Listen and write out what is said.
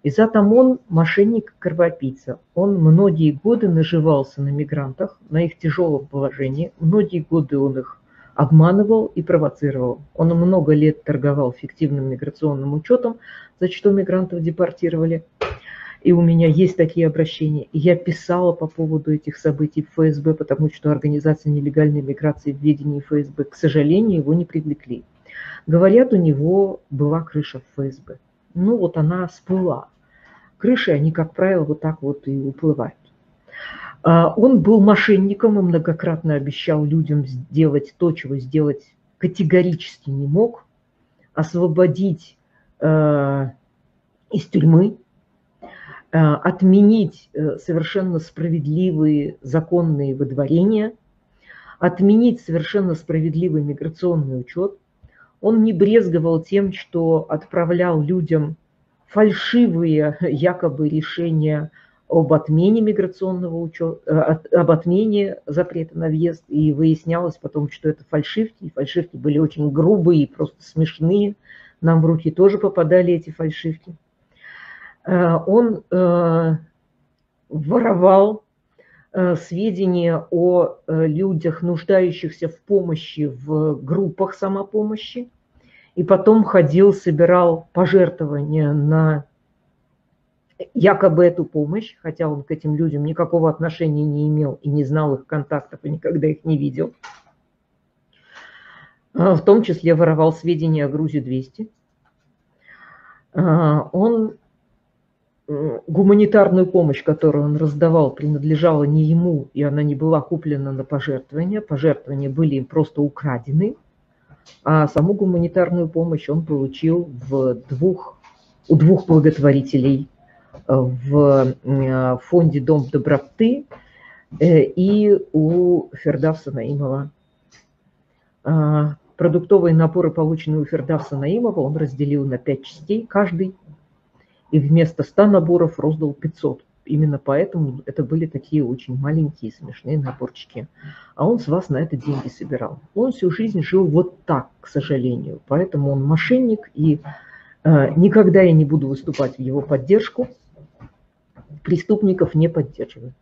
И затем он мошенник-кровопийца. Он многие годы наживался на мигрантах, на их тяжелом положении. Многие годы он их обманывал и провоцировал. Он много лет торговал фиктивным миграционным учетом, за что мигрантов депортировали. И у меня есть такие обращения. И я писала по поводу этих событий в ФСБ, потому что организация нелегальной миграции в ведении ФСБ, к сожалению, его не привлекли. Говорят, у него была крыша в ФСБ. Ну вот она всплыла. Крыши, они, как правило, вот так вот и уплывают. Он был мошенником и многократно обещал людям сделать то, чего сделать категорически не мог. Освободить из тюрьмы, отменить совершенно справедливые законные выдворения, отменить совершенно справедливый миграционный учет. Он не брезговал тем, что отправлял людям фальшивые якобы решения об отмене миграционного учета, об отмене запрета на въезд, и выяснялось потом, что это фальшивки, и фальшивки были очень грубые, просто смешные. Нам в руки тоже попадали эти фальшивки. Он воровал сведения о людях, нуждающихся в помощи в группах самопомощи, и потом ходил, собирал пожертвования на якобы эту помощь, хотя он к этим людям никакого отношения не имел и не знал их контактов, и никогда их не видел. В том числе воровал сведения о Грузе-200. Он гуманитарную помощь, которую он раздавал, принадлежала не ему, и она не была куплена на пожертвования. Пожертвования были им просто украдены, а саму гуманитарную помощь он получил у двух благотворителей в фонде «Дом доброты» и у Фердавса Наимова. Продуктовые наборы, полученные у Фердавса Наимова, он разделил на 5 частей каждый, и вместо 100 наборов роздал 500. Именно поэтому это были такие очень маленькие смешные наборчики. А он с вас на это деньги собирал. Он всю жизнь жил вот так, к сожалению. Поэтому он мошенник, и никогда я не буду выступать в его поддержку. Преступников не поддерживаю.